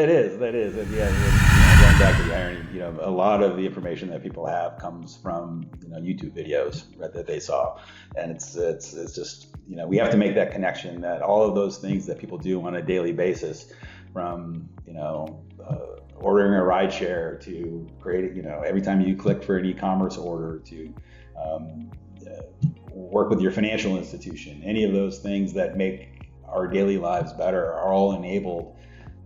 That is, and yeah, going back to the irony, a lot of the information that people have comes from YouTube videos, right, that they saw, and it's just we have to make that connection that all of those things that people do on a daily basis, from ordering a ride share to creating, every time you click for an e-commerce order to work with your financial institution, any of those things that make our daily lives better are all enabled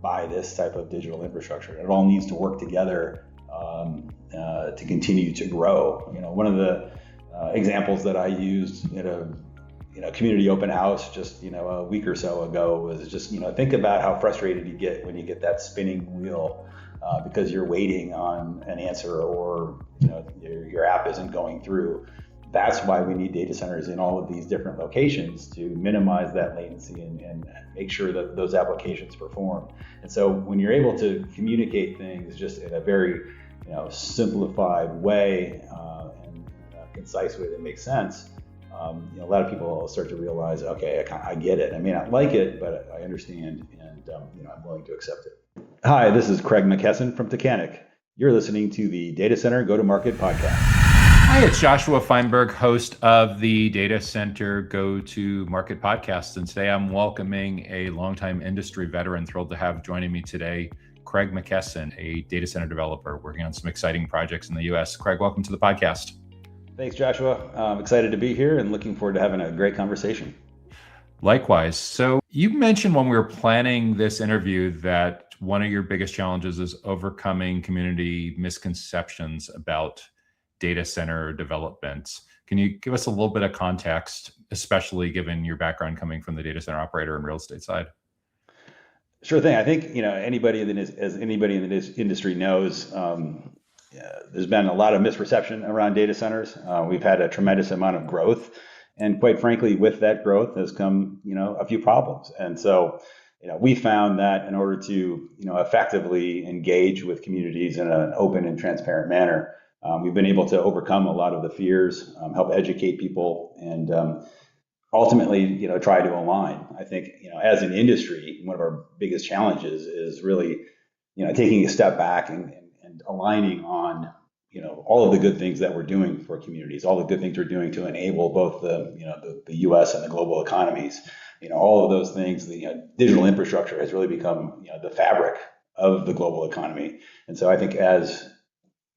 by this type of digital infrastructure. It all needs to work together to continue to grow. One of the examples that I used at a community open house just a week or so ago was just think about how frustrated you get when you get that spinning wheel because you're waiting on an answer, or your app isn't going through. That's why we need data centers in all of these different locations to minimize that latency and make sure that those applications perform. And so when you're able to communicate things just in a very simplified way and concise way that makes sense, a lot of people will start to realize, okay, I get it. I may not like it, but I understand, and I'm willing to accept it. Hi, this is Craig McKesson from Takanock. You're listening to the Data Center Go-to-Market podcast. Hi, it's Joshua Feinberg, host of the Data Center Go-to-Market podcast. And today I'm welcoming a longtime industry veteran, thrilled to have joining me today, Craig McKesson, a data center developer working on some exciting projects in the US. Craig, welcome to the podcast. Thanks, Joshua. I'm excited to be here and looking forward to having a great conversation. Likewise. So you mentioned when we were planning this interview that one of your biggest challenges is overcoming community misconceptions about data center development. Can you give us a little bit of context, especially given your background coming from the data center operator and real estate side? Sure thing. I think anybody in this industry knows, there's been a lot of misperception around data centers. We've had a tremendous amount of growth, and quite frankly, with that growth has come a few problems. And so we found that in order to effectively engage with communities in an open and transparent manner, we've been able to overcome a lot of the fears, help educate people, and ultimately, try to align. I think, as an industry, one of our biggest challenges is really, taking a step back and aligning on, all of the good things that we're doing for communities, all the good things we're doing to enable both the U.S. and the global economies. All of those things, the digital infrastructure has really become, the fabric of the global economy. And so I think as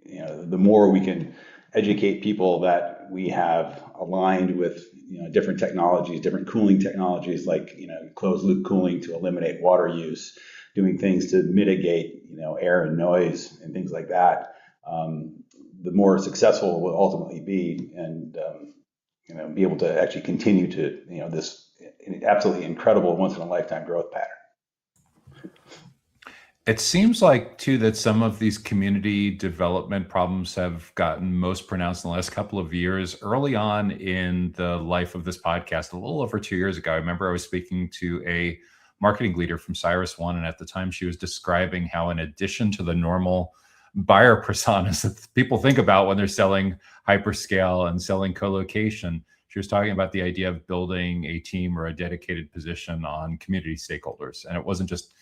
the more we can educate people that we have aligned with different technologies, different cooling technologies like closed loop cooling to eliminate water use, doing things to mitigate air and noise and things like that, the more successful we'll ultimately be, and be able to actually continue to this absolutely incredible once in a lifetime growth pattern. It seems like, too, that some of these community development problems have gotten most pronounced in the last couple of years. Early on in the life of this podcast, a little over 2 years ago, I remember I was speaking to a marketing leader from CyrusOne, and at the time she was describing how, in addition to the normal buyer personas that people think about when they're selling hyperscale and selling colocation, she was talking about the idea of building a team or a dedicated position on community stakeholders. And it wasn't just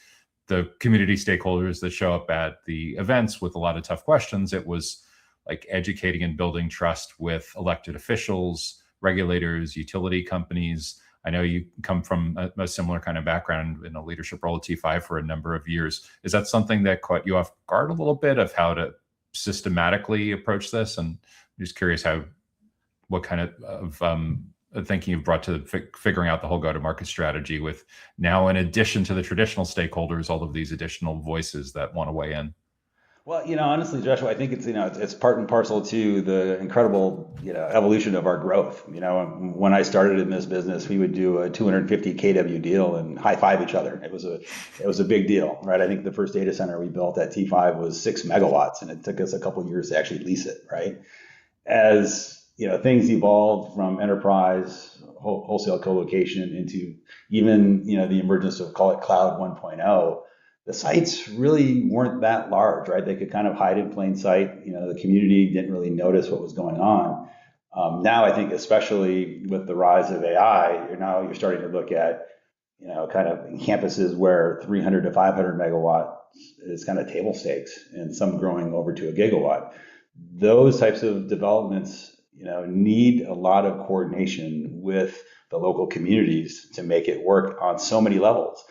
the community stakeholders that show up at the events with a lot of tough questions. It was like educating and building trust with elected officials, regulators, utility companies. I know you come from a similar kind of background in a leadership role at T5 for a number of years. Is that something that caught you off guard a little bit of how to systematically approach this? And I'm just curious what kind of thinking you've brought to figuring out the whole go-to-market strategy with now, in addition to the traditional stakeholders, all of these additional voices that want to weigh in. Well, honestly, Joshua, I think it's part and parcel to the incredible, evolution of our growth. When I started in this business, we would do a 250 kW deal and high five each other. It was a big deal, right? I think the first data center we built at T5 was 6 megawatts, and it took us a couple of years to actually lease it, right? As things evolved from enterprise wholesale colocation into even the emergence of, call it, cloud 1.0. The sites really weren't that large, right? They could kind of hide in plain sight. The community didn't really notice what was going on. Now, I think, especially with the rise of AI, you're starting to look at, kind of campuses where 300 to 500 megawatt is kind of table stakes, and some growing over to a gigawatt. Those types of developments, need a lot of coordination with the local communities to make it work on so many levels.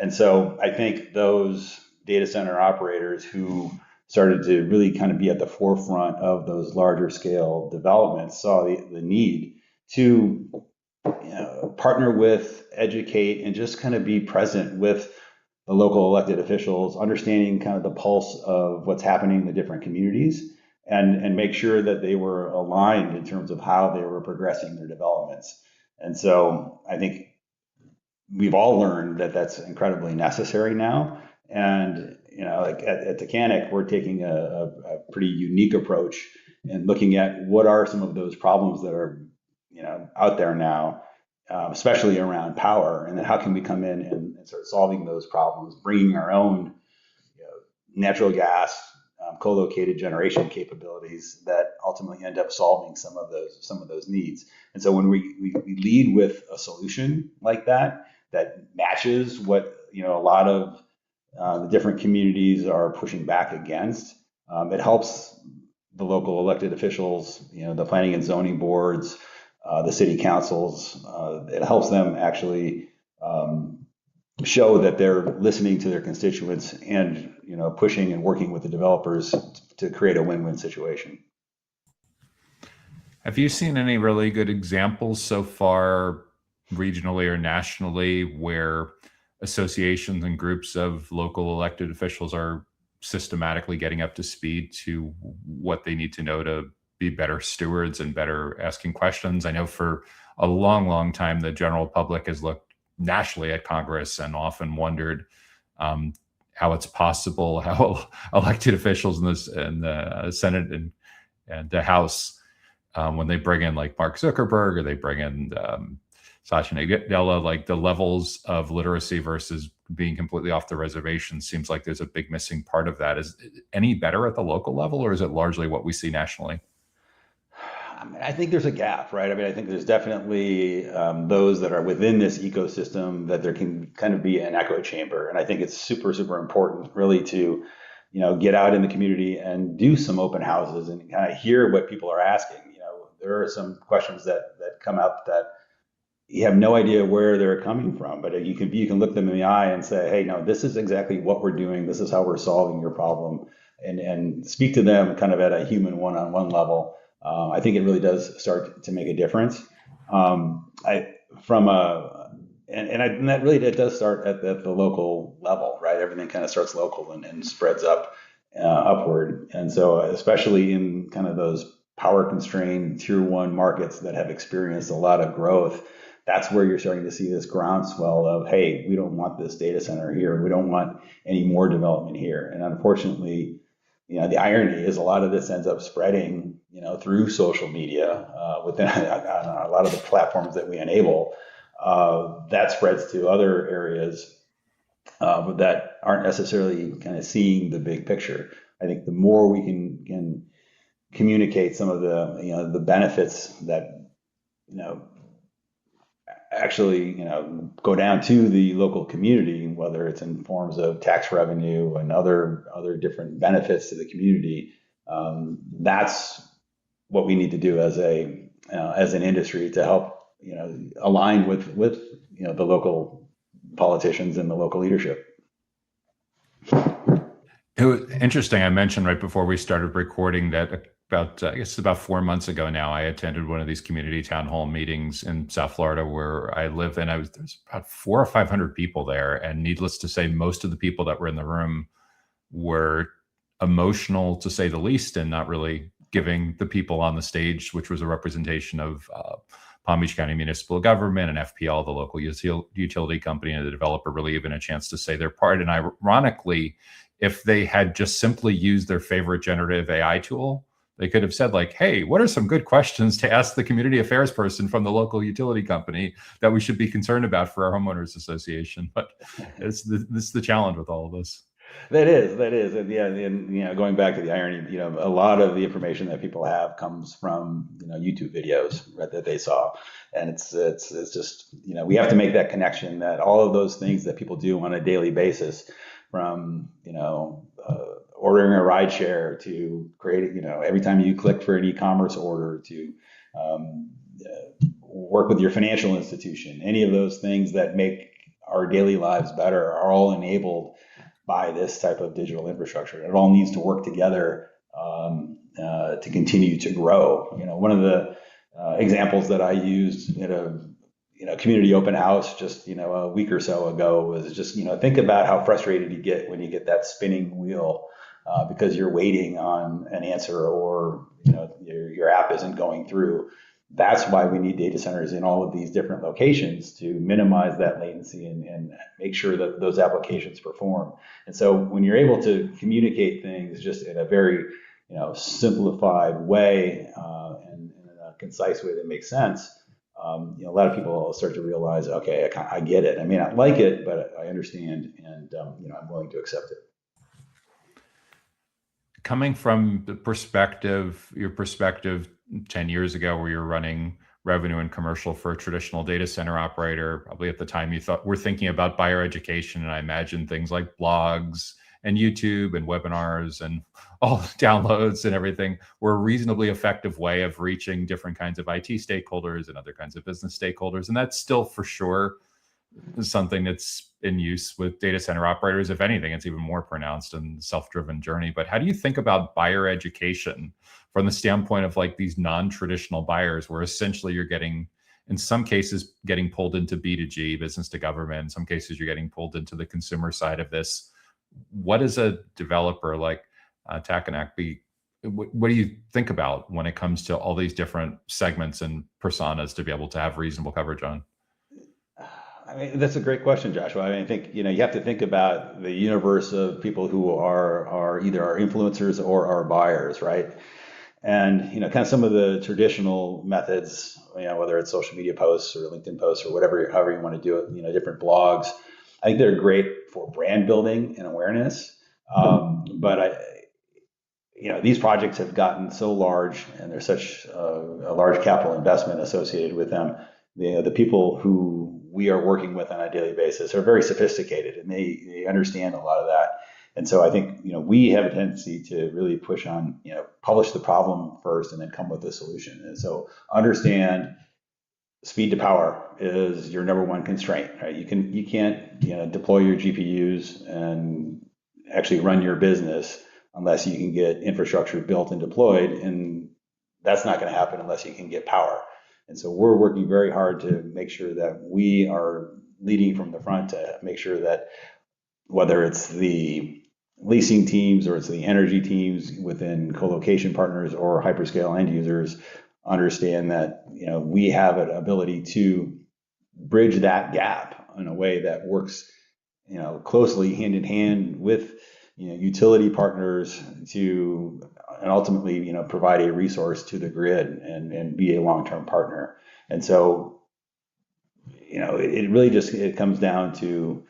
And so I think those data center operators who started to really kind of be at the forefront of those larger scale developments saw the need to partner with, educate, and just kind of be present with the local elected officials, understanding kind of the pulse of what's happening in the different communities, and make sure that they were aligned in terms of how they were progressing their developments. And so I think we've all learned that that's incredibly necessary now. And like at Takanock, we're taking a pretty unique approach and looking at what are some of those problems that are out there now, especially around power, and then how can we come in and start solving those problems, bringing our own natural gas co-located generation capabilities that ultimately end up solving some of those needs. And so when we lead with a solution like that matches what a lot of the different communities are pushing back against, it helps the local elected officials, the planning and zoning boards, the city councils. It helps them actually show that they're listening to their constituents and pushing and working with the developers to create a win-win situation. Have you seen any really good examples so far, regionally or nationally, where associations and groups of local elected officials are systematically getting up to speed to what they need to know to be better stewards and better asking questions? I know for a long, long time, the general public has looked nationally at Congress and often wondered how it's possible, how elected officials in the Senate and the House, when they bring in like Mark Zuckerberg or they bring in Satya Nadella, like the levels of literacy versus being completely off the reservation seems like there's a big missing part of that. Is it any better at the local level, or is it largely what we see nationally? I think there's a gap, right? I think there's definitely those that are within this ecosystem that there can kind of be an echo chamber. And I think it's super, super important really to, get out in the community and do some open houses and kind of hear what people are asking. There are some questions that come up that you have no idea where they're coming from, but you can look them in the eye and say, hey, no, this is exactly what we're doing. This is how we're solving your problem, and speak to them kind of at a human one-on-one level. I think it really does start to make a difference. That really it does start at the local level, right? Everything kind of starts local and spreads upward. And so, especially in kind of those power constrained tier one markets that have experienced a lot of growth, that's where you're starting to see this groundswell of, hey, we don't want this data center here. We don't want any more development here. And unfortunately, the irony is a lot of this ends up spreading, through social media, within a lot of the platforms that we enable. That spreads to other areas that aren't necessarily kind of seeing the big picture. I think the more we can communicate some of the benefits that actually go down to the local community, whether it's in forms of tax revenue and other different benefits to the community, that's what we need to do as an industry to help align with the local politicians and the local leadership. It was interesting. I mentioned right before we started recording that about 4 months ago now, I attended one of these community town hall meetings in South Florida where I live, and there's about 400 or 500 people there. And needless to say, most of the people that were in the room were emotional, to say the least, and not really giving the people on the stage, which was a representation of Palm Beach County Municipal Government and FPL, the local utility company, and the developer, really even a chance to say their part. And ironically, if they had just simply used their favorite generative AI tool, they could have said like, hey, what are some good questions to ask the community affairs person from the local utility company that we should be concerned about for our homeowners association? But this is the challenge with all of this. That is. And yeah, and going back to the irony, a lot of the information that people have comes from, YouTube videos, right, that they saw. And it's just, we have to make that connection that all of those things that people do on a daily basis, from, ordering a ride share to creating, every time you click for an e-commerce order to um, work with your financial institution, any of those things that make our daily lives better are all enabled by this type of digital infrastructure. It all needs to work together to continue to grow. One of the examples that I used at a community open house just a week or so ago was just think about how frustrated you get when you get that spinning wheel because you're waiting on an answer or your app isn't going through. That's why we need data centers in all of these different locations to minimize that latency and make sure that those applications perform. And so when you're able to communicate things just in a very simplified way and in a concise way that makes sense, a lot of people start to realize, okay, I get it. I may not like it, but I understand, and I'm willing to accept it. Coming from the your perspective 10 years ago, where you're running revenue and commercial for a traditional data center operator, probably at the time you we're thinking about buyer education, and I imagine things like blogs and YouTube and webinars and all the downloads and everything were a reasonably effective way of reaching different kinds of IT stakeholders and other kinds of business stakeholders. And that's still for sure something that's in use with data center operators. If anything, it's even more pronounced in the self-driven journey. But how do you think about buyer education from the standpoint of like these non-traditional buyers, where essentially you're getting, in some cases, getting pulled into B2G, business to government. In some cases, you're getting pulled into the consumer side of this. What is a developer like Takanock what do you think about when it comes to all these different segments and personas to be able to have reasonable coverage on? I mean, that's a great question, Joshua. I think you have to think about the universe of people who are either our influencers or our buyers, right? And kind of some of the traditional methods, whether it's social media posts or LinkedIn posts or whatever, however you want to do it, different blogs. I think they're great for brand building and awareness, but these projects have gotten so large, and there's such a large capital investment associated with them. The people who we are working with on a daily basis are very sophisticated, and they understand a lot of that. And so I think we have a tendency to really push on publish the problem first, and then come with a solution. And so understand speed to power is your number one constraint, right? You can't deploy your GPUs and actually run your business unless you can get infrastructure built and deployed, and that's not going to happen unless you can get power. And so we're working very hard to make sure that we are leading from the front to make sure that whether it's the leasing teams or it's the energy teams within colocation partners or hyperscale end users understand that we have an ability to bridge that gap in a way that works closely hand in hand with utility partners to and ultimately provide a resource to the grid and be a long-term partner. And so it really just comes down to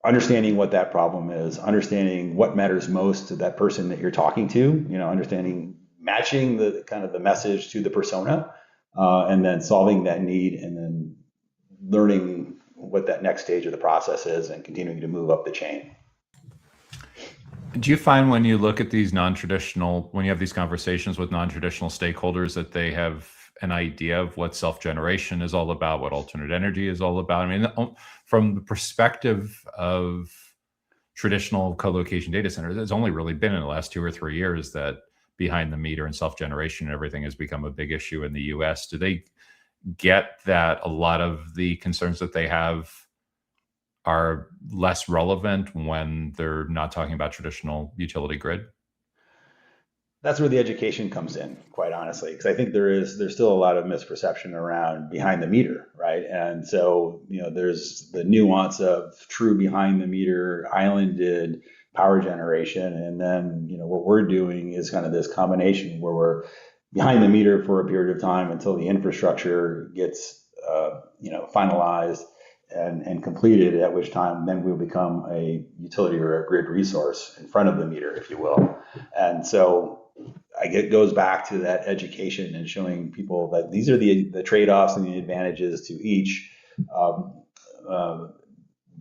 understanding what that problem is, understanding what matters most to that person that you're talking to, understanding matching the kind of the message to the persona, and then solving that need, and then learning what that next stage of the process is and continuing to move up the chain. Do you find when you look at these when you have these conversations with non-traditional stakeholders, that they have an idea of what self-generation is all about, what alternate energy is all about? I mean, from the perspective of traditional co-location data centers, it's only really been in the last 2 or 3 years that behind the meter and self-generation and everything has become a big issue in the US. Do they get that a lot of the concerns that they have are less relevant when they're not talking about traditional utility grid? That's where the education comes in, quite honestly, because I think there's still a lot of misperception around behind the meter, right? And so there's the nuance of true behind the meter islanded power generation, and then what we're doing is kind of this combination where we're behind the meter for a period of time until the infrastructure gets finalized and completed, at which time then we'll become a utility or a grid resource in front of the meter, if you will. And so it goes back to that education and showing people that these are the trade-offs and the advantages to each.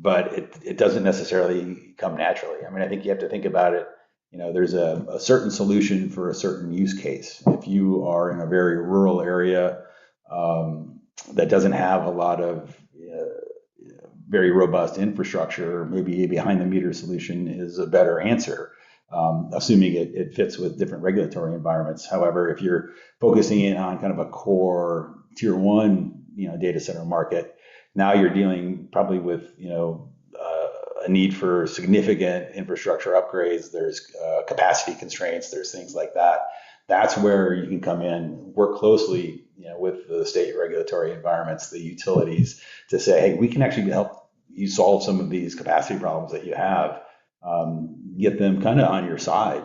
but it doesn't necessarily come naturally. I mean, I think you have to think about it. There's a certain solution for a certain use case. If you are in a very rural area that doesn't have a lot of very robust infrastructure, maybe a behind the meter solution is a better answer, assuming it fits with different regulatory environments. However, if you're focusing in on kind of a core tier one, data center market, now you're dealing probably with, a need for significant infrastructure upgrades. There's capacity constraints. There's things like that. That's where you can come in, work closely, with the state regulatory environments, the utilities, to say, hey, we can actually help you solve some of these capacity problems that you have. Get them kind of on your side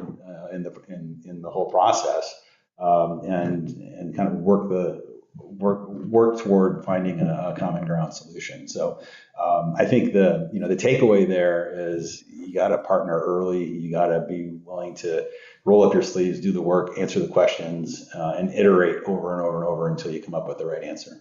in the whole process, and kind of work toward finding a common ground solution. So I think the takeaway there is you got to partner early. You got to be willing to roll up your sleeves, do the work, answer the questions, and iterate over and over and over until you come up with the right answer.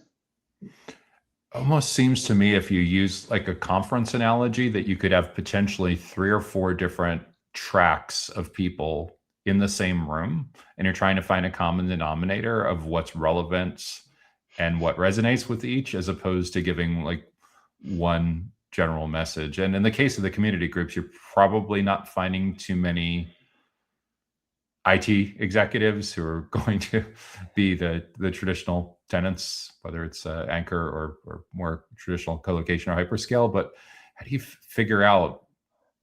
Almost seems to me, if you use like a conference analogy, that you could have potentially 3 or 4 different tracks of people in the same room, and you're trying to find a common denominator of what's relevant and what resonates with each, as opposed to giving like one general message. And in the case of the community groups, you're probably not finding too many IT executives who are going to be the traditional tenants, whether it's Anchor or more traditional colocation or hyperscale. But how do you figure out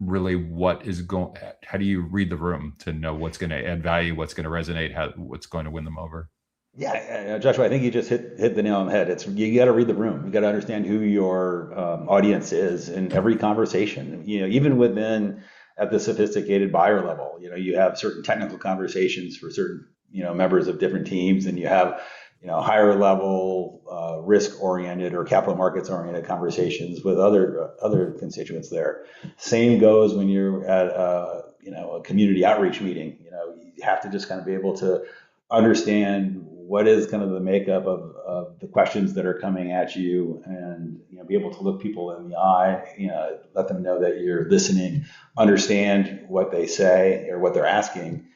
really what is going? How do you read the room to know what's going to add value, what's going to resonate, what's going to win them over? Yeah, Joshua, I think you just hit the nail on the head. You got to read the room. You got to understand who your audience is in every conversation. Even within at the sophisticated buyer level, you have certain technical conversations for certain members of different teams, and you have higher level risk oriented or capital markets oriented conversations with other constituents there. Same goes when you're at a community outreach meeting. You have to just kind of be able to understand what is kind of the makeup of the questions that are coming at you, and be able to look people in the eye, let them know that you're listening, understand what they say or what they're asking,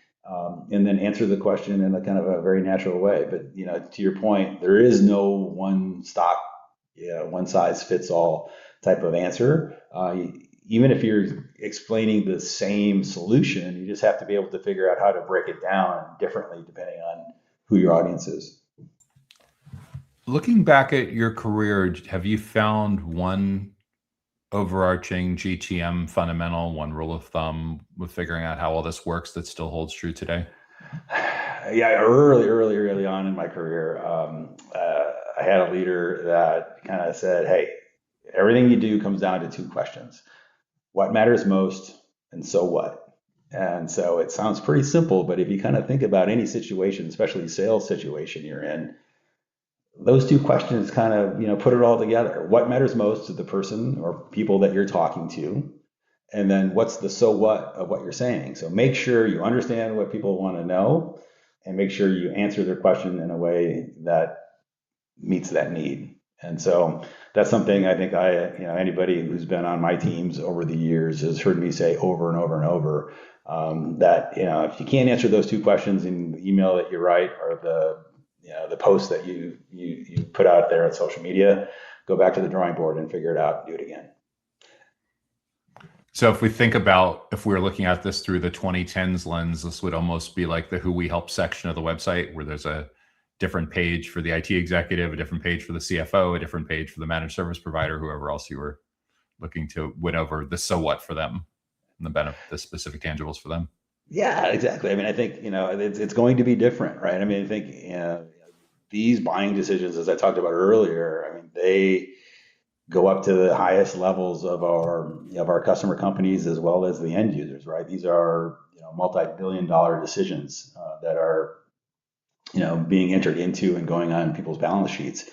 and then answer the question in a kind of a very natural way. But to your point, there is no one size fits all type of answer. Even if you're explaining the same solution, you just have to be able to figure out how to break it down differently depending on who your audience is. Looking back at your career, have you found one overarching GTM fundamental, one rule of thumb with figuring out how all this works that still holds true today? Yeah, early on in my career, I had a leader that kind of said, hey, everything you do comes down to 2 questions. What matters most, and so what? And so it sounds pretty simple, but if you kind of think about any situation, especially sales situation you're in, those 2 questions kind of, put it all together. What matters most to the person or people that you're talking to? And then what's the so what of what you're saying? So make sure you understand what people want to know, and make sure you answer their question in a way that meets that need. And so that's something I think anybody who's been on my teams over the years has heard me say over and over and over, that, if you can't answer those 2 questions in the email that you write or the post that you put out there on social media, go back to the drawing board and figure it out and do it again. So if we think about, if we were looking at this through the 2010s lens, this would almost be like the who we help section of the website, where there's a different page for the IT executive, a different page for the CFO, a different page for the managed service provider, whoever else you were looking to win over the so what for them, and the specific tangibles for them. Yeah, exactly. I mean, I think, it's going to be different, right? I mean, I think, these buying decisions, as I talked about earlier, I mean, they go up to the highest levels of our customer companies as well as the end users, right? These are, multi-billion-dollar decisions that are, being entered into and going on people's balance sheets.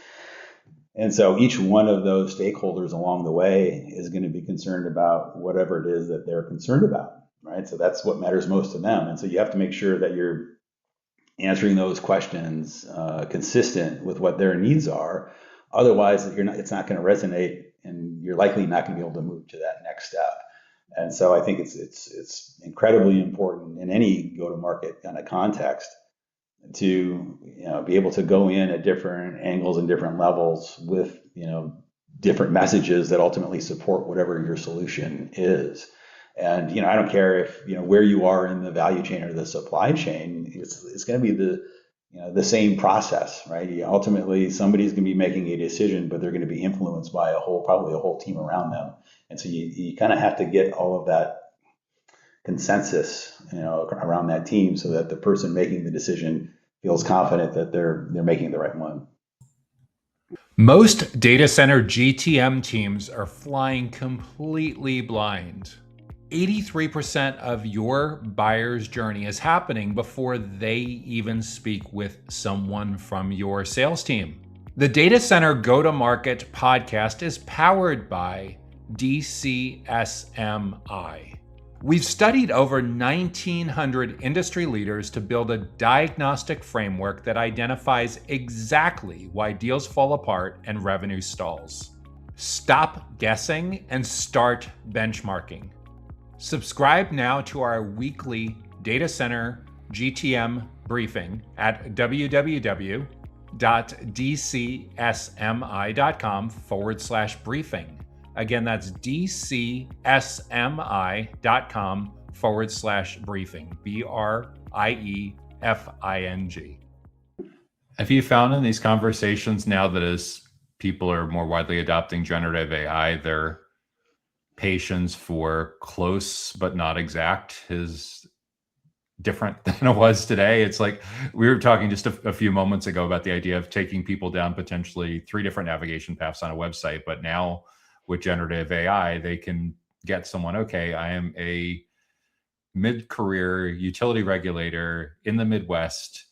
And so each one of those stakeholders along the way is going to be concerned about whatever it is that they're concerned about, right? So that's what matters most to them. And so you have to make sure that you're answering those questions consistent with what their needs are. Otherwise, it's not going to resonate and you're likely not going to be able to move to that next step. And so I think it's incredibly important in any go-to-market kind of context to be able to go in at different angles and different levels with different messages that ultimately support whatever your solution is. And I don't care if where you are in the value chain or the supply chain. It's going to be the same process, right? Ultimately, somebody's going to be making a decision, but they're going to be influenced by probably a whole team around them. And so you kind of have to get all of that consensus, around that team, so that the person making the decision feels confident that they're making the right one. Most data center GTM teams are flying completely blind. 83% of your buyer's journey is happening before they even speak with someone from your sales team. The Data Center Go-to-Market podcast is powered by DCSMI. We've studied over 1,900 industry leaders to build a diagnostic framework that identifies exactly why deals fall apart and revenue stalls. Stop guessing and start benchmarking. Subscribe now to our weekly Data Center GTM briefing at www.dcsmi.com/briefing. Again, that's dcsmi.com/briefing. BRIEFING. Have you found in these conversations now that as people are more widely adopting generative AI, their patience for close but not exact is different than it was today? It's like we were talking just a few moments ago about the idea of taking people down potentially 3 different navigation paths on a website, but now with generative AI, they can get someone, okay, I am a mid-career utility regulator in the Midwest,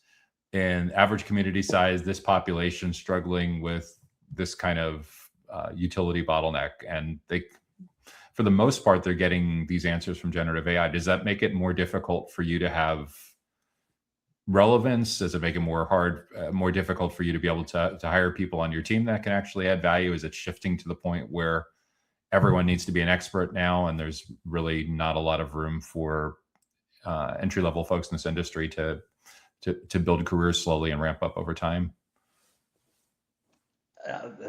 and average community size, this population struggling with this kind of utility bottleneck. And they, for the most part, they're getting these answers from generative AI. Does that make it more difficult for you to have relevance? Does it make it more difficult for you to be able to hire people on your team that can actually add value? Is it shifting to the point where everyone needs to be an expert now, and there's really not a lot of room for entry-level folks in this industry to build careers slowly and ramp up over time?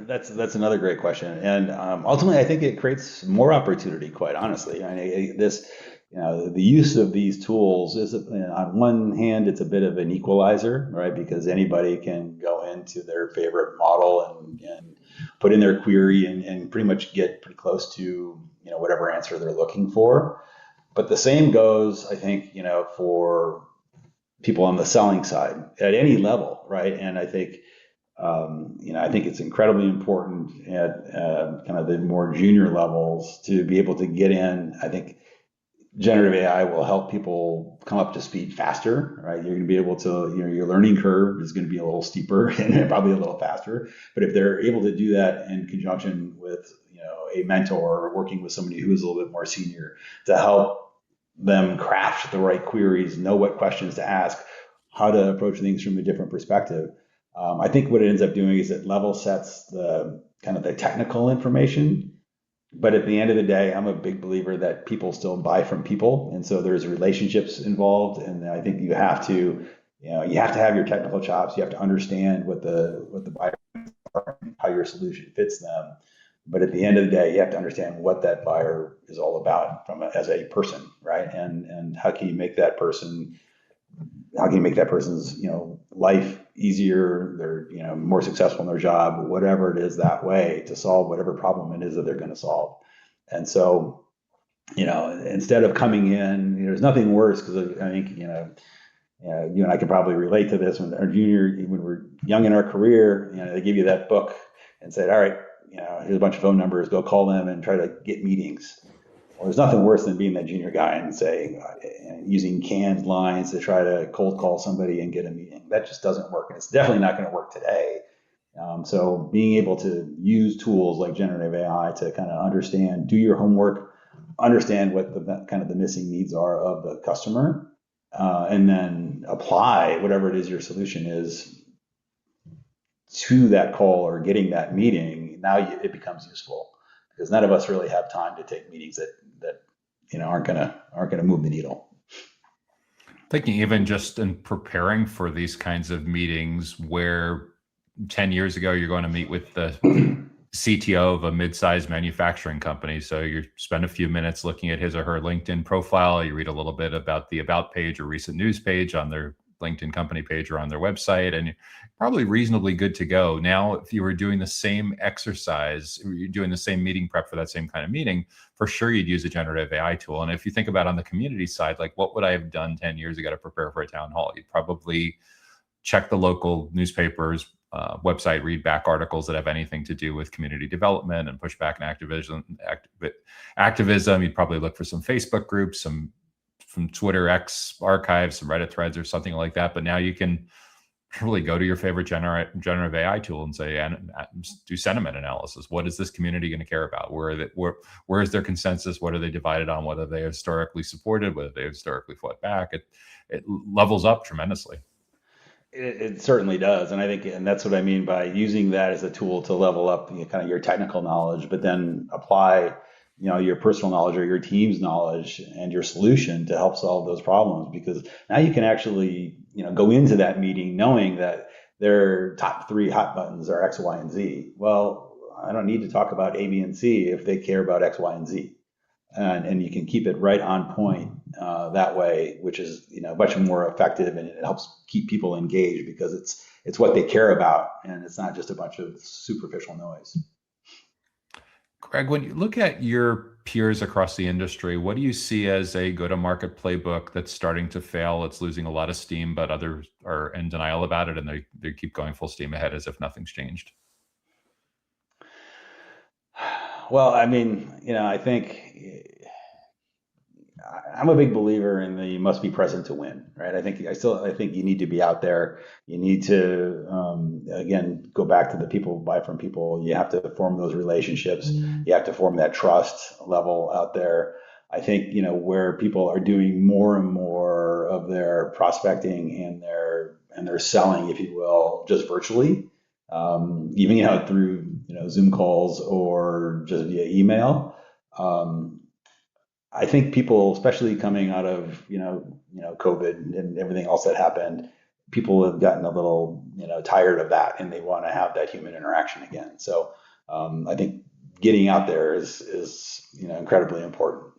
That's another great question, and ultimately, I think it creates more opportunity. Quite honestly, the use of these tools is, on one hand, it's a bit of an equalizer, right? Because anybody can go into their favorite model and put in their query and pretty much get pretty close to whatever answer they're looking for. But the same goes, I think, for people on the selling side at any level, right? And I think I think it's incredibly important at kind of the more junior levels to be able to get in. I think generative AI will help people come up to speed faster, right? You're going to be able to, your learning curve is going to be a little steeper and probably a little faster. But if they're able to do that in conjunction with, a mentor or working with somebody who is a little bit more senior to help them craft the right queries, know what questions to ask, how to approach things from a different perspective. I think what it ends up doing is it level sets the kind of the technical information. But at the end of the day, I'm a big believer that people still buy from people. And so there's relationships involved. And I think you have to have your technical chops. You have to understand what the buyer are, how your solution fits them. But at the end of the day, you have to understand what that buyer is all about as a person, right? And how can you make that person's life easier, they're more successful in their job, whatever it is, that way to solve whatever problem it is that they're going to solve. And so instead of coming in, there's nothing worse, because I think you and I can probably relate to this. When we're young in our career, they give you that book and said, all right, here's a bunch of phone numbers, go call them and try to get meetings. Well, there's nothing worse than being that junior guy and using canned lines to try to cold call somebody and get a meeting. That just doesn't work, and it's definitely not going to work today. So being able to use tools like generative AI to kind of understand, do your homework, understand what the kind of the missing needs are of the customer, and then apply whatever it is your solution is to that call or getting that meeting. Now it becomes useful. because none of us really have time to take meetings that aren't gonna move the needle. Thinking even just in preparing for these kinds of meetings where 10 years ago you're going to meet with the CTO of a mid-sized manufacturing company. So you spend a few minutes looking at his or her LinkedIn profile. You read a little bit about the about page or recent news page on their LinkedIn company page or on their website, and you're probably reasonably good to go. Now, if you were doing the same exercise, you're doing the same meeting prep for that same kind of meeting, for sure you'd use a generative AI tool. And if you think about on the community side, like what would I have done 10 years ago to prepare for a town hall? You'd probably check the local newspapers website, read back articles that have anything to do with community development and pushback and activism. You'd probably look for some Facebook groups, some from Twitter X archives, some Reddit threads or something like that. But now you can really go to your favorite generative AI tool and say, and do sentiment analysis. What is this community going to care about? Where is their consensus? What are they divided on? What have they historically supported? What have they historically fought back? It levels up tremendously. It certainly does, and I think, and that's what I mean by using that as a tool to level up, kind of your technical knowledge, but then apply, your personal knowledge or your team's knowledge and your solution to help solve those problems. Because now you can actually, go into that meeting knowing that their top 3 hot buttons are X, Y, and Z. Well, I don't need to talk about A, B, and C if they care about X, Y, and Z. And you can keep it right on point that way, which is much more effective, and it helps keep people engaged because it's what they care about, and it's not just a bunch of superficial noise. Greg, when you look at your peers across the industry, what do you see as a go-to-market playbook that's starting to fail? It's losing a lot of steam, but others are in denial about it, and they keep going full steam ahead as if nothing's changed. Well, I mean, I think I'm a big believer in the you must be present to win, right? I think you need to be out there. You need to, again, go back to the people buy from people. You have to form those relationships. You have to form that trust level out there. I think, where people are doing more and more of their prospecting and their selling, if you will, just virtually, even, through, Zoom calls or just via email. I think people, especially coming out of COVID and everything else that happened, people have gotten a little tired of that, and they want to have that human interaction again. So I think getting out there is incredibly important.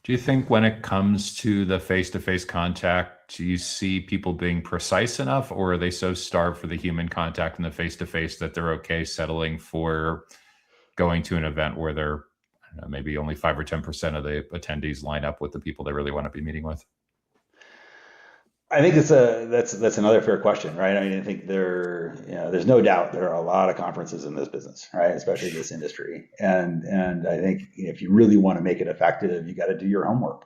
Do you think when it comes to the face-to-face contact, do you see people being precise enough, or are they so starved for the human contact and the face-to-face that they're okay settling for going to an event where they're maybe only 5 or 10% of the attendees line up with the people they really want to be meeting with? I think that's another fair question, right? I mean, I think there's no doubt there are a lot of conferences in this business, right? Especially this industry, and I think if you really want to make it effective, you got to do your homework.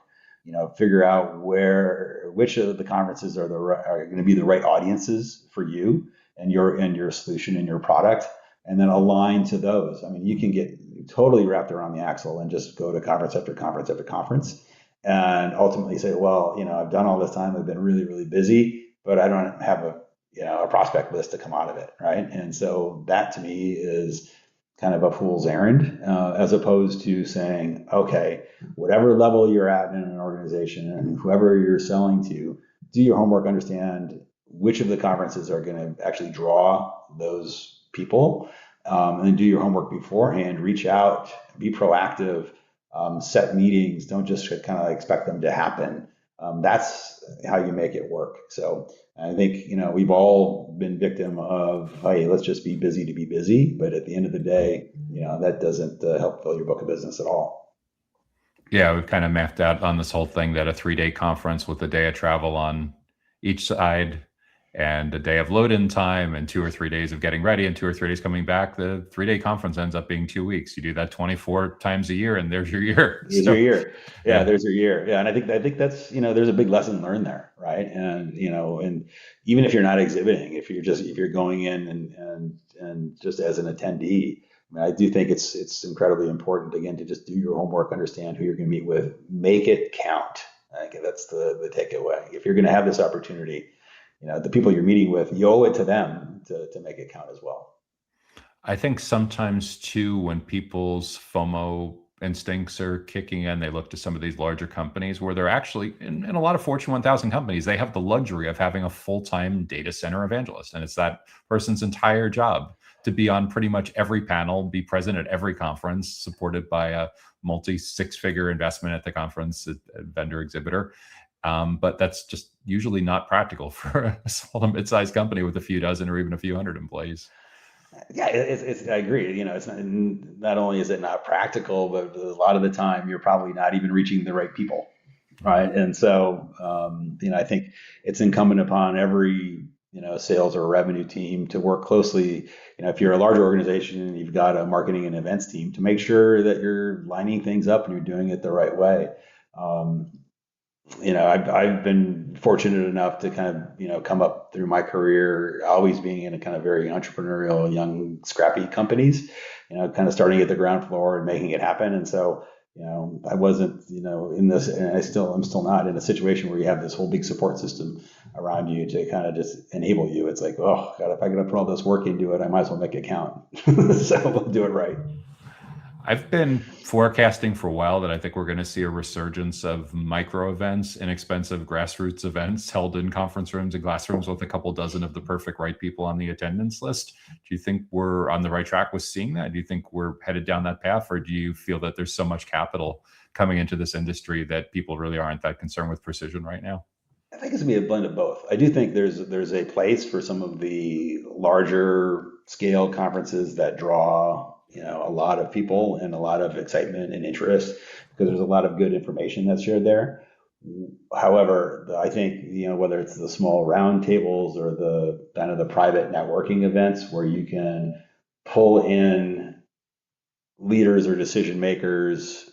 Figure out which of the conferences are going to be the right audiences for you and your solution and your product, and then align to those. I mean, you can get totally wrapped around the axle and just go to conference after conference after conference, and ultimately say, well, I've done all this time, I've been really, really busy, but I don't have a prospect list to come out of it, right? And so that to me is kind of a fool's errand, as opposed to saying, okay, whatever level you're at in an organization and whoever you're selling to, do your homework, understand which of the conferences are going to actually draw those people, and then do your homework beforehand, reach out, be proactive, set meetings, don't just kind of expect them to happen. That's how you make it work. So I think, we've all been victim of, hey, let's just be busy to be busy. But at the end of the day, that doesn't help fill your book of business at all. Yeah, we've kind of mapped out on this whole thing that a 3-day conference with a day of travel on each side and a day of load-in time and 2 or 3 days of getting ready and 2 or 3 days coming back, the 3-day conference ends up being 2 weeks. You do that 24 times a year, and there's your year. There's your year. Yeah, there's your year. Yeah, and I think that's there's a big lesson learned there, right? And and even if you're not exhibiting, if you're going in and just as an attendee, I mean, I do think it's incredibly important again to just do your homework, understand who you're going to meet with, make it count. I think that's the takeaway. If you're going to have this opportunity, the people you're meeting with, you owe it to them to make it count as well. I think sometimes too, when people's FOMO instincts are kicking in, they look to some of these larger companies where they're actually in a lot of Fortune 1000 companies, they have the luxury of having a full-time data center evangelist. And it's that person's entire job to be on pretty much every panel, be present at every conference, supported by a multi six-figure investment at the conference, a vendor exhibitor. But that's just usually not practical for a small to mid-sized company with a few dozen or even a few hundred employees. Yeah, I agree. It's not only is it not practical, but a lot of the time you're probably not even reaching the right people, right? And so, I think it's incumbent upon every, sales or revenue team to work closely. If you're a larger organization and you've got a marketing and events team, to make sure that you're lining things up and you're doing it the right way. Um, I've been fortunate enough to kind of, come up through my career, always being in a kind of very entrepreneurial, young, scrappy companies, kind of starting at the ground floor and making it happen. And so, I wasn't, in this, and I'm still not in a situation where you have this whole big support system around you to kind of just enable you. It's like, oh God, if I got to put all this work into it, I might as well make it count. So we'll do it right. I've been forecasting for a while that I think we're going to see a resurgence of micro events, inexpensive grassroots events held in conference rooms and classrooms with a couple dozen of the perfect right people on the attendance list. Do you think we're on the right track with seeing that? Do you think we're headed down that path, or do you feel that there's so much capital coming into this industry that people really aren't that concerned with precision right now? I think it's gonna be a blend of both. I do think there's a place for some of the larger scale conferences that draw, a lot of people and a lot of excitement and interest because there's a lot of good information that's shared there. However, I think, whether it's the small round tables or the kind of the private networking events where you can pull in leaders or decision makers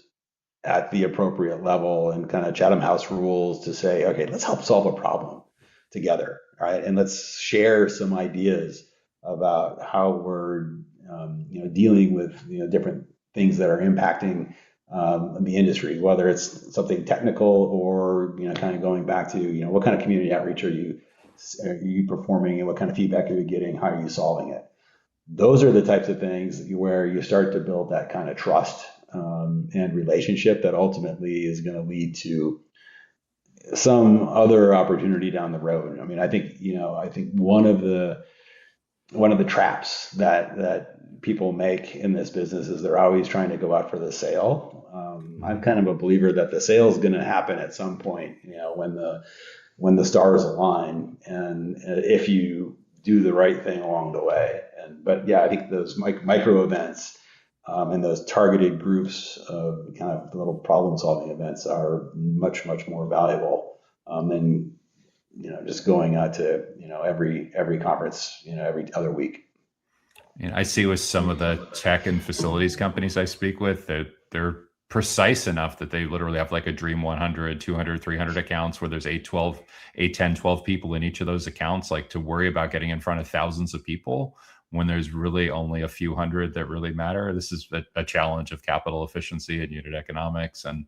at the appropriate level and kind of Chatham House rules to say, okay, let's help solve a problem together, right? And let's share some ideas about how we're, dealing with, different things that are impacting the industry, whether it's something technical or, kind of going back to, what kind of community outreach are you performing and what kind of feedback are you getting? How are you solving it? Those are the types of things where you start to build that kind of trust and relationship that ultimately is going to lead to some other opportunity down the road. I mean, I think one of the traps that people make in this business is they're always trying to go out for the sale. I'm kind of a believer that the sale is going to happen at some point, when the stars align, and if you do the right thing along the way. But yeah, I think those micro events and those targeted groups of kind of little problem solving events are much, much more valuable than just going out to every conference every other week. And I see with some of the tech and facilities companies I speak with that they're precise enough that they literally have like a dream 100, 200, 300 accounts where there's 8, 12, 8, 10, 12 people in each of those accounts, like to worry about getting in front of thousands of people when there's really only a few hundred that really matter. This is a challenge of capital efficiency and unit economics. And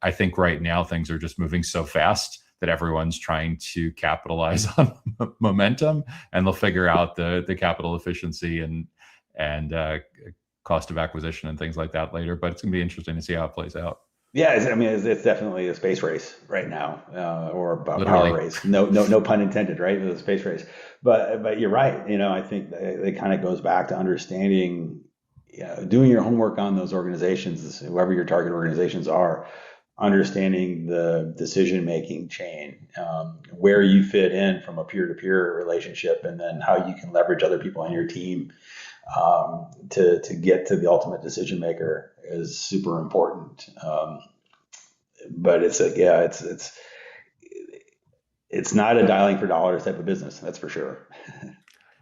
I think right now things are just moving so fast that everyone's trying to capitalize on momentum, and they'll figure out the capital efficiency and cost of acquisition and things like that later. But it's going to be interesting to see how it plays out. Yeah, it's definitely a space race right now, or a Literally. power race. No pun intended, right? It's a space race. But you're right. I think it kind of goes back to understanding, doing your homework on those organizations, whoever your target organizations are, understanding the decision making chain, where you fit in from a peer to peer relationship, and then how you can leverage other people on your team to get to the ultimate decision maker is super important. But it's not a dialing for dollars type of business, that's for sure.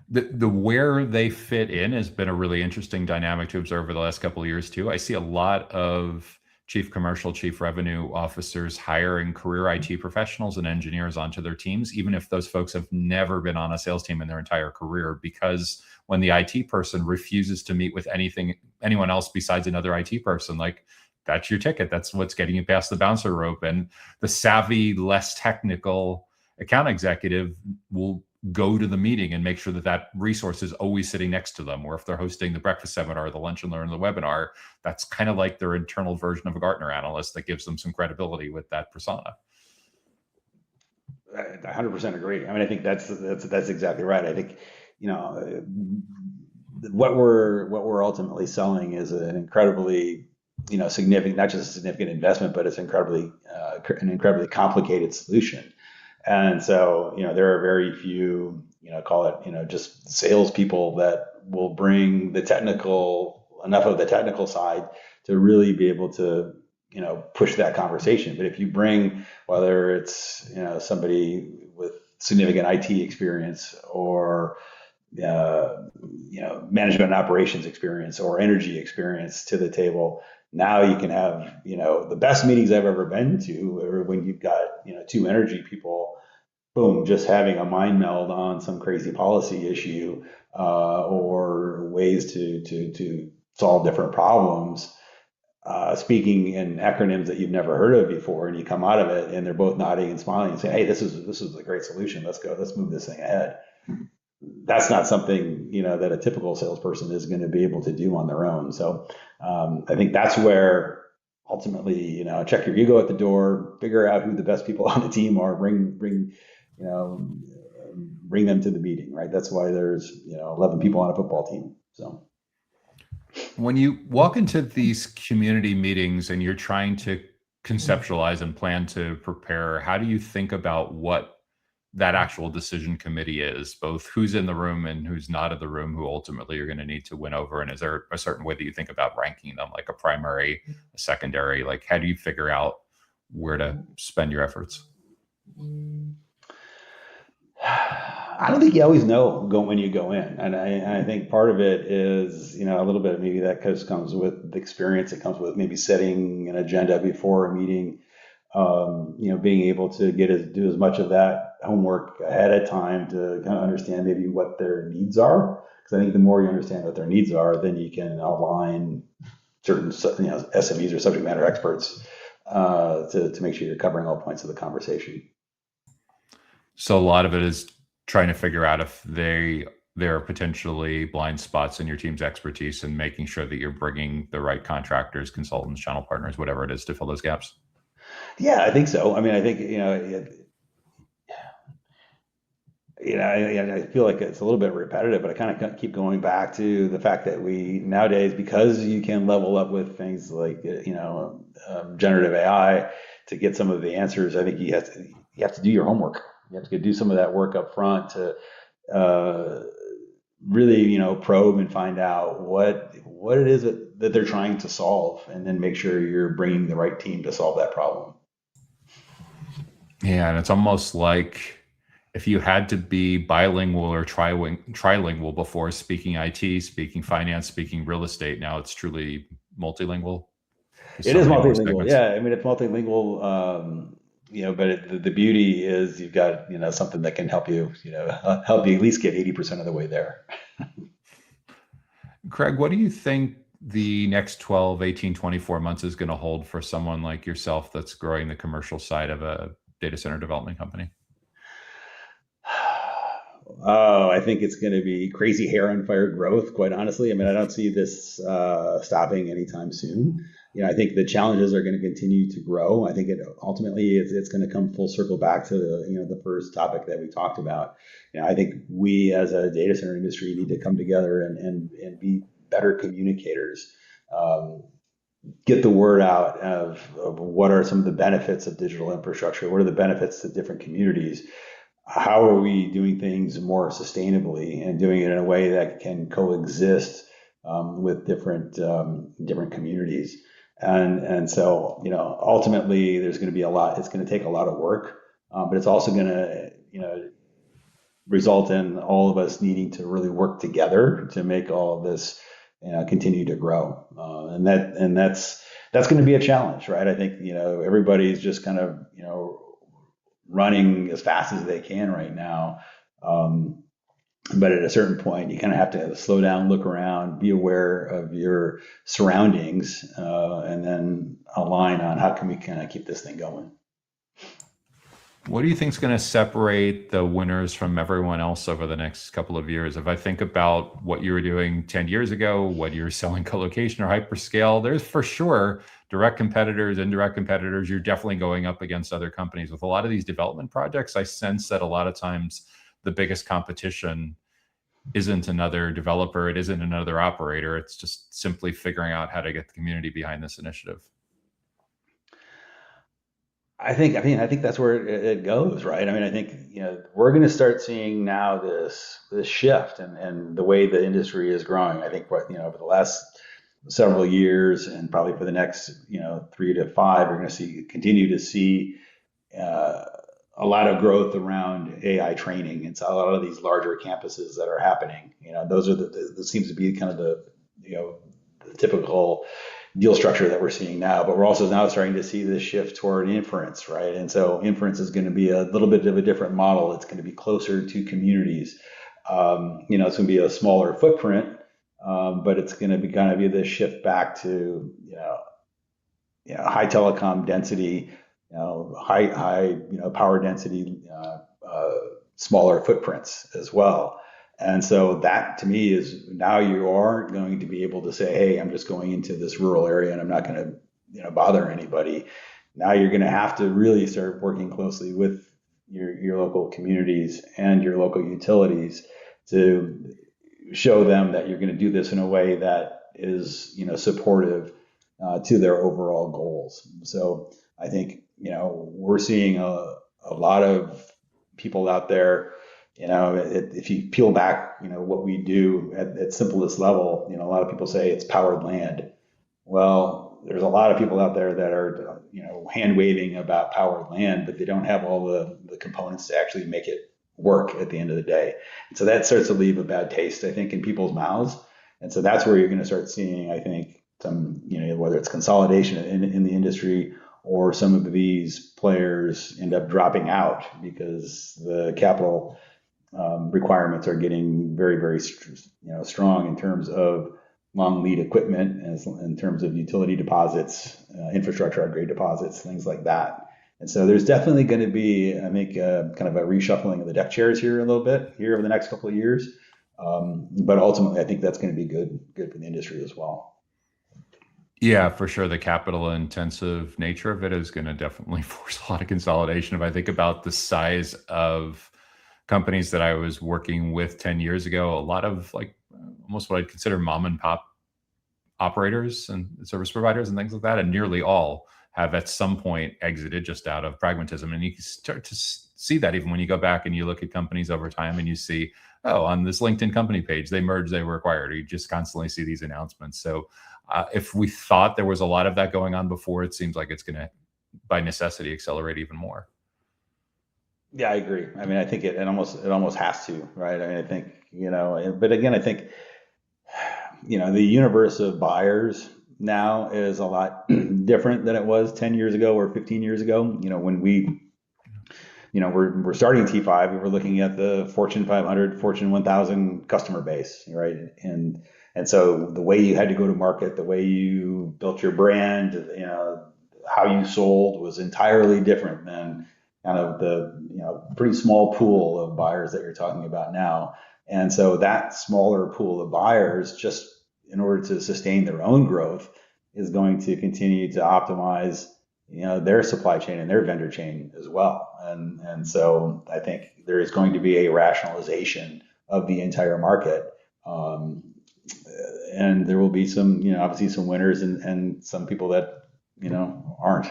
The where they fit in has been a really interesting dynamic to observe over the last couple of years too. I see a lot of chief commercial, chief revenue officers hiring career IT professionals and engineers onto their teams, even if those folks have never been on a sales team in their entire career, because when the IT person refuses to meet with anyone else besides another IT person, like that's your ticket. That's what's getting you past the bouncer rope. And the savvy, less technical account executive will go to the meeting and make sure that that resource is always sitting next to them. Or if they're hosting the breakfast seminar, the lunch and learn, the webinar, that's kind of like their internal version of a Gartner analyst that gives them some credibility with that persona. I 100% agree. I mean, I think that's exactly right. I think, you know, what we're ultimately selling is an incredibly, you know, significant, not just a significant investment, but it's an incredibly complicated solution. And so, you know, there are very few, you know, call it, you know, just salespeople that will bring enough of the technical side to really be able to, you know, push that conversation. But if you bring, whether it's, you know, somebody with significant IT experience or, you know, management and operations experience or energy experience to the table, now you can have, you know, the best meetings I've ever been to, or when you've got, you know, two energy people, boom, just having a mind meld on some crazy policy issue, or ways to solve different problems, speaking in acronyms that you've never heard of before, and you come out of it and they're both nodding and smiling and saying, "Hey, this is a great solution. Let's move this thing ahead." That's not something, you know, that a typical salesperson is going to be able to do on their own. So I think that's where ultimately, you know, check your ego at the door, figure out who the best people on the team are, bring you know, bring them to the meeting, right? That's why there's, you know, 11 people on a football team. So when you walk into these community meetings and you're trying to conceptualize and plan to prepare, how do you think about what that actual decision committee is, both who's in the room and who's not in the room, who ultimately you're going to need to win over? And is there a certain way that you think about ranking them, like a primary, a secondary? Like, how do you figure out where to spend your efforts? I don't think you always know when you go in, and I think part of it is, you know, a little bit maybe that comes with the experience. It comes with maybe setting an agenda before a meeting, you know, being able to do as much of that homework ahead of time to kind of understand maybe what their needs are. Because I think the more you understand what their needs are, then you can align certain, you know, SMEs or subject matter experts, to make sure you're covering all points of the conversation. So a lot of it is trying to figure out if there are potentially blind spots in your team's expertise and making sure that you're bringing the right contractors, consultants, channel partners, whatever it is, to fill those gaps. Yeah, I think so. I mean, I think, I feel like it's a little bit repetitive, but I kind of keep going back to the fact that we nowadays, because you can level up with things like, you know, generative AI to get some of the answers. I think you have to do your homework. You have to do some of that work up front to really, you know, probe and find out what it is that they're trying to solve, and then make sure you're bringing the right team to solve that problem. Yeah, and it's almost like if you had to be bilingual or trilingual before, speaking IT, speaking finance, speaking real estate, now it's truly multilingual. There's It so is many more multilingual. segments. Yeah, I mean, it's multilingual. You know, but the beauty is you've got, you know, something that can help you, you know, help you at least get 80% of the way there. Craig, what do you think the next 12, 18, 24 months is going to hold for someone like yourself that's growing the commercial side of a data center development company? Oh, I think it's going to be crazy hair on fire growth, quite honestly. I mean, I don't see this stopping anytime soon. You know, I think the challenges are going to continue to grow. I think ultimately it's going to come full circle back to the, you know, the first topic that we talked about. You know, I think we as a data center industry need to come together and be better communicators. Get the word out of what are some of the benefits of digital infrastructure, what are the benefits to different communities, how are we doing things more sustainably and doing it in a way that can coexist, with different communities. And so, you know, ultimately there's going to be a lot, it's going to take a lot of work, but it's also going to, you know, result in all of us needing to really work together to make all of this, you know, continue to grow. That's going to be a challenge, right? I think, you know, everybody's just kind of, you know, running as fast as they can right now. But at a certain point, you kind of have to slow down, look around, be aware of your surroundings, and then align on how can we kind of keep this thing going. What do you think is going to separate the winners from everyone else over the next couple of years? If I think about what you were doing 10 years ago, what you're selling colocation or hyperscale, there's for sure direct competitors, indirect competitors. You're definitely going up against other companies. With a lot of these development projects, I sense that a lot of times the biggest competition isn't another developer, it isn't another operator. It's just simply figuring out how to get the community behind this initiative. I think that's where it goes, right? I mean, I think, we're going to start seeing now this shift and the way the industry is growing. I think over the last several years and probably for the next, 3 to 5, we're going to continue to see uh, a lot of growth around AI training. And so a lot of these larger campuses that are happening, those are that seems to be kind of the typical deal structure that we're seeing now. But we're also now starting to see this shift toward inference, right? And so inference is going to be a little bit of a different model. It's going to be closer to communities. It's going to be a smaller footprint, but it's going to be kind of be this shift back to high telecom density, high power density, smaller footprints as well. And so that to me is now you are going to be able to say, hey, I'm just going into this rural area and I'm not going to bother anybody. Now you're going to have to really start working closely with your local communities and your local utilities to show them that you're going to do this in a way that is supportive to their overall goals. So I think we're seeing a lot of people out there. If you peel back, what we do at simplest level, a lot of people say it's powered land. Well, there's a lot of people out there that are, hand waving about powered land, but they don't have all the components to actually make it work at the end of the day. And so that starts to leave a bad taste, I think, in people's mouths. And so that's where you're going to start seeing, I think, some, whether it's consolidation in the industry or some of these players end up dropping out because the capital requirements are getting very, very strong in terms of long lead equipment, in terms of utility deposits, infrastructure upgrade deposits, things like that. And so there's definitely going to be, I think, kind of a reshuffling of the deck chairs here a little bit here over the next couple of years. But ultimately, I think that's going to be good for the industry as well. Yeah, for sure. The capital intensive nature of it is going to definitely force a lot of consolidation. If I think about the size of companies that I was working with 10 years ago, a lot of like almost what I'd consider mom and pop operators and service providers and things like that, and nearly all have at some point exited just out of pragmatism. And you can start to see that even when you go back and you look at companies over time and you see, oh, on this LinkedIn company page, they merged, they were acquired. You just constantly see these announcements. So if we thought there was a lot of that going on before, it seems like it's going to, by necessity, accelerate even more. Yeah, I agree. I mean, I think it almost has to, right? I mean, I think, but again, I think, the universe of buyers now is a lot different than it was 10 years ago or 15 years ago. When we're starting T5, we were looking at the Fortune 500, Fortune 1000 customer base, right? And so the way you had to go to market, the way you built your brand, how you sold was entirely different than kind of the pretty small pool of buyers that you're talking about now. And so that smaller pool of buyers, just in order to sustain their own growth, is going to continue to optimize their supply chain and their vendor chain as well. And so I think there is going to be a rationalization of the entire market. And there will be some, obviously some winners and some people that, aren't.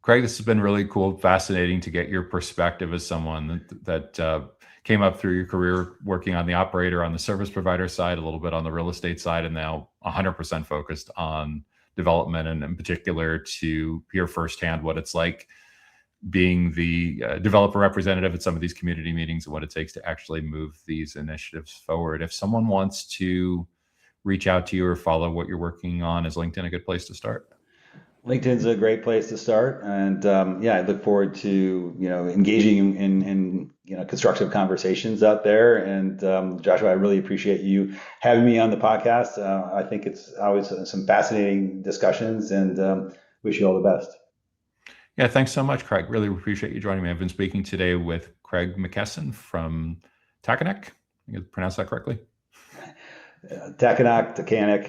Craig, this has been really cool, fascinating to get your perspective as someone that came up through your career working on the operator, on the service provider side, a little bit on the real estate side, and now 100% focused on development, and in particular to hear firsthand what it's like being the developer representative at some of these community meetings and what it takes to actually move these initiatives forward. If someone wants to reach out to you or follow what you're working on, is LinkedIn a good place to start? LinkedIn's a great place to start, and I look forward to engaging in constructive conversations out there. And Joshua, I really appreciate you having me on the podcast. I think it's always some fascinating discussions, and wish you all the best. Yeah, thanks so much, Craig. Really appreciate you joining me. I've been speaking today with Craig McKesson from Takanock. I think I pronounced that correctly. Takanock,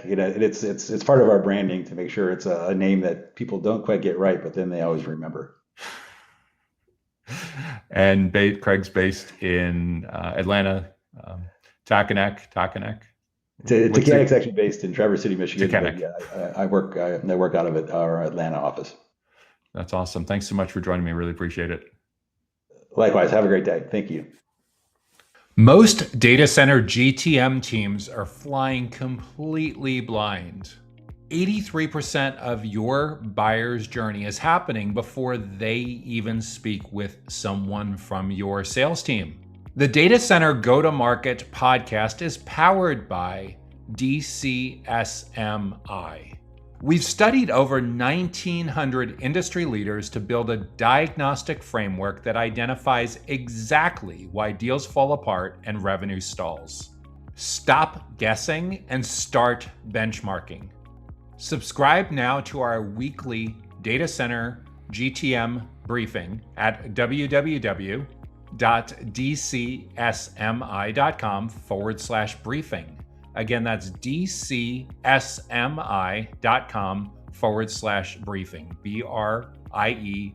it's part of our branding to make sure it's a name that people don't quite get right, but then they always remember. And Craig's based in Atlanta. Takanock. Takanock's actually based in Traverse City, Michigan, but Takanock. yeah, I work out of our Atlanta office. That's awesome. Thanks so much for joining me. Really appreciate it. Likewise, have a great day. Thank you. Most data center GTM teams are flying completely blind. 83% of your buyer's journey is happening before they even speak with someone from your sales team. The Data Center Go-to-Market podcast is powered by DCSMI. We've studied over 1,900 industry leaders to build a diagnostic framework that identifies exactly why deals fall apart and revenue stalls. Stop guessing and start benchmarking. Subscribe now to our weekly Data Center GTM briefing at www.dcsmi.com/briefing. Again, that's dcsmi.com/briefing. BRIEFING.